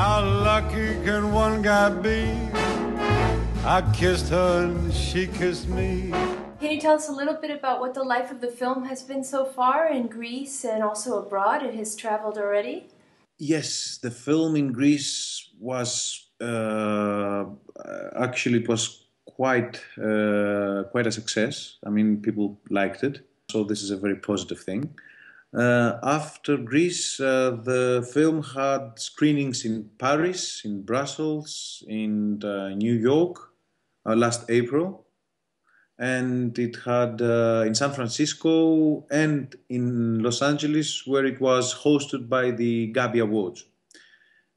How lucky can one guy be? I kissed her and she kissed me. Can you tell us a little bit about what the life of the film has been so far in Greece and also abroad? It has traveled already? Yes, the film in Greece was actually it was quite a success. I mean, people liked it, so this is a very positive thing. After Greece, the film had screenings in Paris, in Brussels, in New York last April, and it had in San Francisco and in Los Angeles, where it was hosted by the Gabi Awards.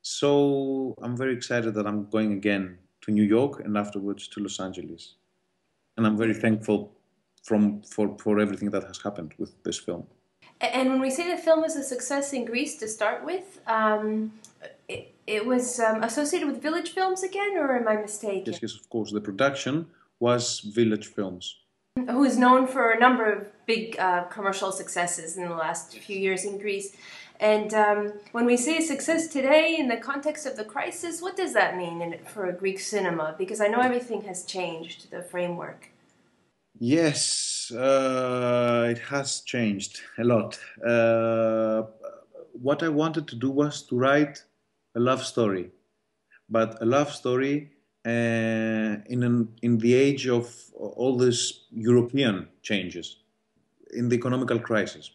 So I'm very excited that I'm going again to New York and afterwards to Los Angeles. And I'm very thankful for everything that has happened with this film. And when we say the film was a success in Greece to start with, it was associated with Village Films again, or am I mistaken? Yes, of course. The production was Village Films, who is known for a number of big commercial successes in the last few years in Greece. And when we say success today in the context of the crisis, what does that mean for a Greek cinema? Because I know everything has changed, the framework. Yes, it has changed a lot. What I wanted to do was to write a love story, but a love story in the age of all these European changes, in the economical crisis.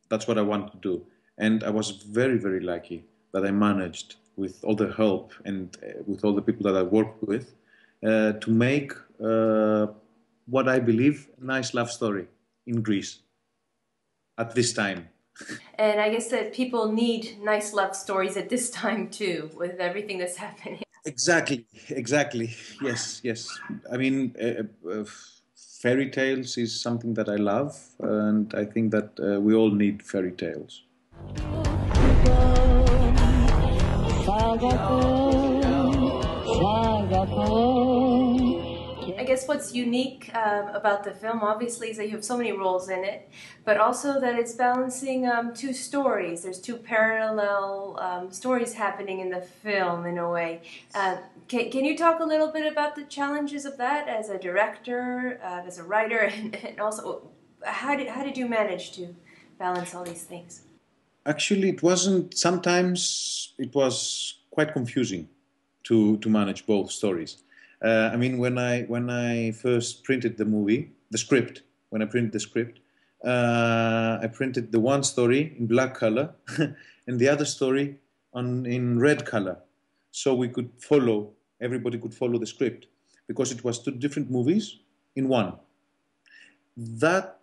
That's what I wanted to do. And I was very, very lucky that I managed, with all the help and with all the people that I worked with, to make what I believe a nice love story in Greece at this time. And I guess that people need nice love stories at this time too, with everything that's happening. Exactly. Yes. I mean, fairy tales is something that I love, and I think that we all need fairy tales. I guess what's unique about the film, obviously, is that you have so many roles in it, but also that it's balancing two stories. There's two parallel stories happening in the film, in a way. Can you talk a little bit about the challenges of that as a director, as a writer, and also how did you manage to balance all these things? Actually, it wasn't. Sometimes it was quite confusing to manage both stories. I mean, when I first printed the script, I printed the one story in black color and the other story in red color, so everybody could follow the script, because it was two different movies in one. That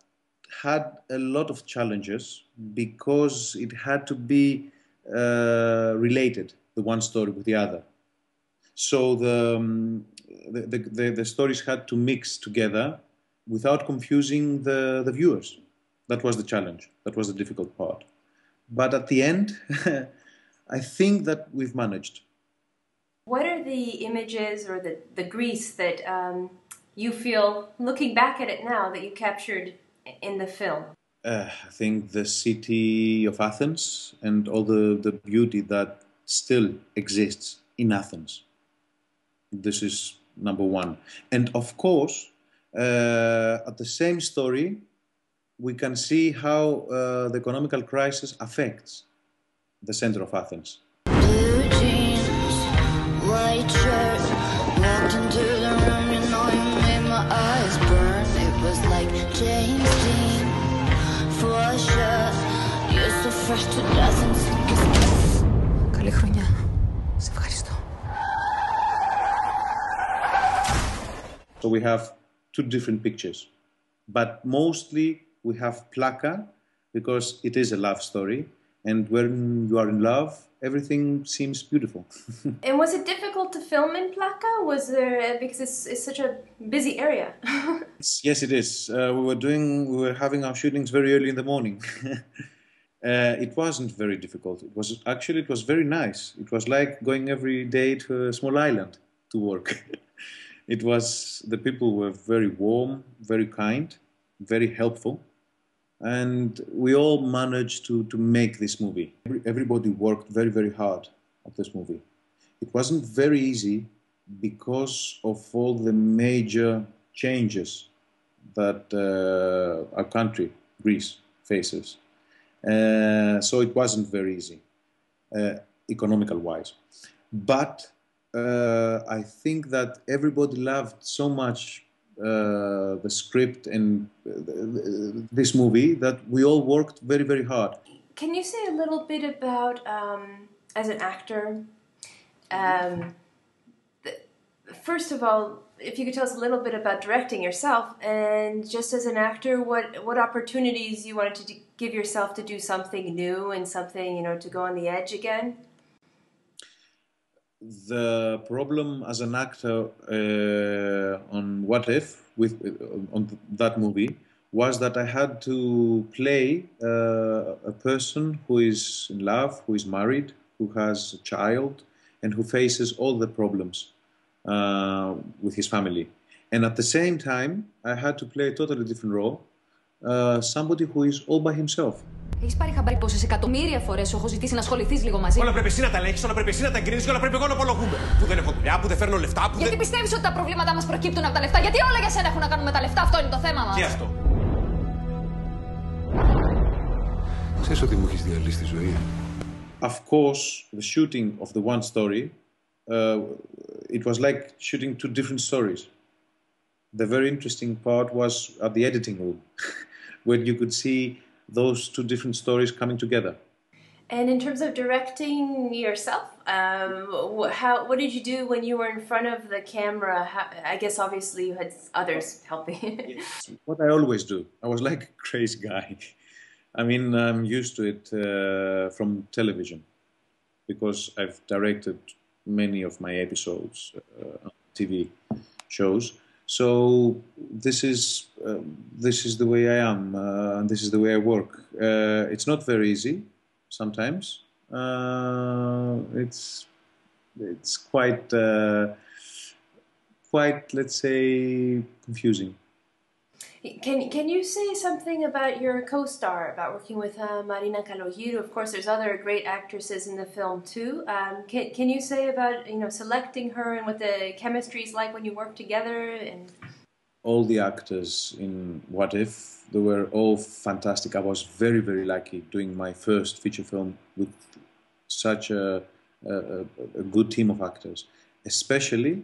had a lot of challenges because it had to be related, the one story with the other. So the stories had to mix together without confusing the viewers. That was the challenge. That was the difficult part. But at the end, I think that we've managed. What are the images or the Greece that you feel, looking back at it now, that you captured in the film? I think the city of Athens and all the beauty that still exists in Athens. This is number one. And of course, at the same story, we can see how the economical crisis affects the center of Athens. Blue jeans, white shirt, walked into the room, you know you made my eyes burn. It was like James Dean, for sure. You're so fresh to death and sick as kiss. Καλή χρονιά. Σε ευχαριστώ. So we have two different pictures, but mostly we have Plaka, because it is a love story, and when you are in love, everything seems beautiful. And was it difficult to film in Plaka? Was there, because it's such a busy area? Yes, it is. We were having our shootings very early in the morning. It wasn't very difficult. It was very nice. It was like going every day to a small island to work. The people were very warm, very kind, very helpful, and we all managed to make this movie. Everybody worked very, very hard of this movie. It wasn't very easy because of all the major changes that our country, Greece, faces. So it wasn't very easy, economical-wise. But I think that everybody loved so much the script and this movie that we all worked very, very hard. Can you say a little bit about, as an actor, first of all, if you could tell us a little bit about directing yourself, and just as an actor, what opportunities you wanted to give yourself to do something new and something, you know, to go on the edge again? The problem as an actor on What If, on that movie, was that I had to play a person who is in love, who is married, who has a child, and who faces all the problems with his family. And at the same time, I had to play a totally different role, somebody who is all by himself. Έχεις πάρει χαμπάρι πόσες εκατομμύρια φορές σου έχω ζητήσει να ασχοληθείς λίγο μαζί μου? Όλα πρέπει εσύ να τα ελέγχεις, όλα πρέπει εσύ να τα εγκρίνεις και όλα πρέπει εγώ να απολογούμε. Που δεν έχω δουλειά, που δεν φέρνω λεφτά, που γιατί δεν... πιστεύεις ότι τα προβλήματά μας προκύπτουν από τα λεφτά? Γιατί όλα για σένα έχουν να κάνουν με τα λεφτά? Αυτό είναι το θέμα μας. Τι αυτό? Ξέρεις ότι μου έχεις διαλύσει τη ζωή? Of course, the shooting of the one story, it was like shooting two different stories. The very interesting part was at the editing room, where you could see those two different stories coming together. And in terms of directing yourself, what did you do when you were in front of the camera? I guess obviously you had others helping. Yes. What I always do, I was like a crazy guy. I mean, I'm used to it from television because I've directed many of my episodes on TV shows. So this is the way I am, and this is the way I work. It's not very easy sometimes. It's quite, let's say, confusing. Can you say something about your co-star, about working with Marina Kalogirou? Of course, there's other great actresses in the film too. Can you say about, you know, selecting her and what the chemistry is like when you work together? And all the actors in What If, they were all fantastic. I was very, very lucky doing my first feature film with such a good team of actors, especially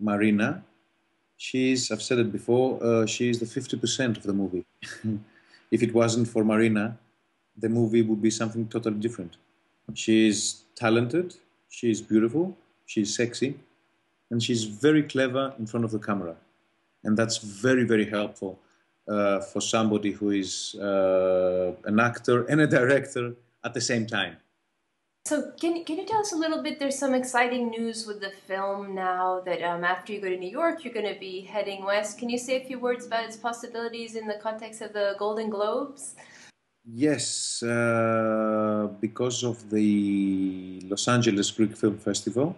Marina. I've said it before, she's the 50% of the movie. If it wasn't for Marina, the movie would be something totally different. She's talented, she's beautiful, she's sexy, and she's very clever in front of the camera. And that's very, very helpful for somebody who is an actor and a director at the same time. so can you tell us a little bit, there's some exciting news with the film now that after you go to New York, you're going to be heading west. Can you say a few words about its possibilities in the context of the Golden Globes? Yes, because of the Los Angeles Greek Film Festival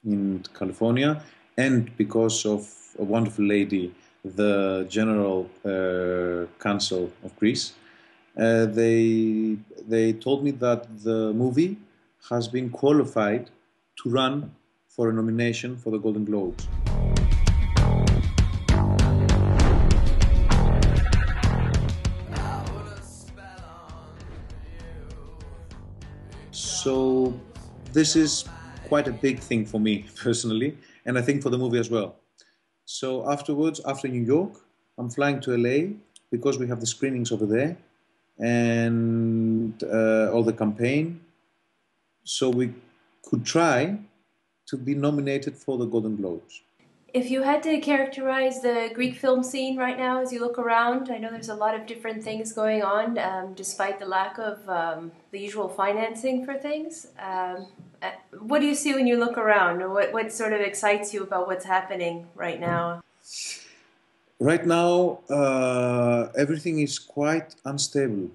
in California, and because of a wonderful lady, the General Council of Greece, they told me that the movie has been qualified to run for a nomination for the Golden Globes. So this is quite a big thing for me personally, and I think for the movie as well. So afterwards, after New York, I'm flying to LA because we have the screenings over there and all the campaign. So we could try to be nominated for the Golden Globes. If you had to characterize the Greek film scene right now as you look around, I know there's a lot of different things going on, despite the lack of the usual financing for things. What do you see when you look around? What sort of excites you about what's happening right now? Right now, everything is quite unstable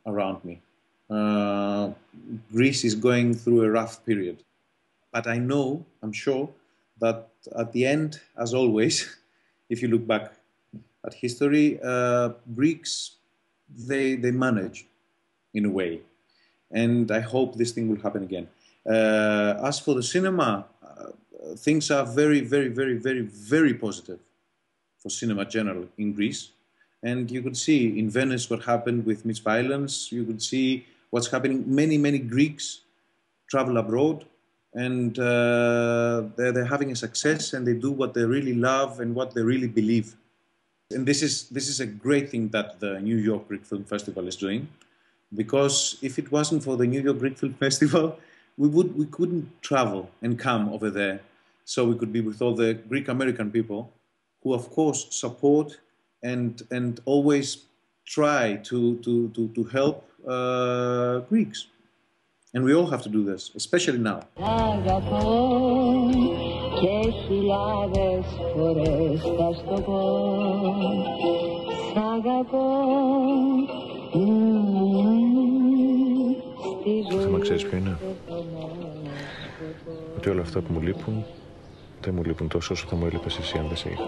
around me. Greece is going through a rough period. But I know, I'm sure, that at the end, as always, if you look back at history, Greeks, they manage in a way. And I hope this thing will happen again. As for the cinema, things are very, very, very, very, very positive for cinema general in Greece. And you could see in Venice what happened with Miss Violence. You could see what's happening. Many, many Greeks travel abroad, and they're having a success, and they do what they really love and what they really believe. And this is a great thing that the New York Greek Film Festival is doing, because if it wasn't for the New York Greek Film Festival, we couldn't travel and come over there, so we could be with all the Greek American people, who of course support and always try to help Greeks. And we all have to do this, especially now. Το θέμα ξέρεις ποιο είναι? Ότι όλα αυτά που μου λείπουν, δεν μου λείπουν τόσο όσο θα μου έλειπες εσύ αν δεν σε είχα.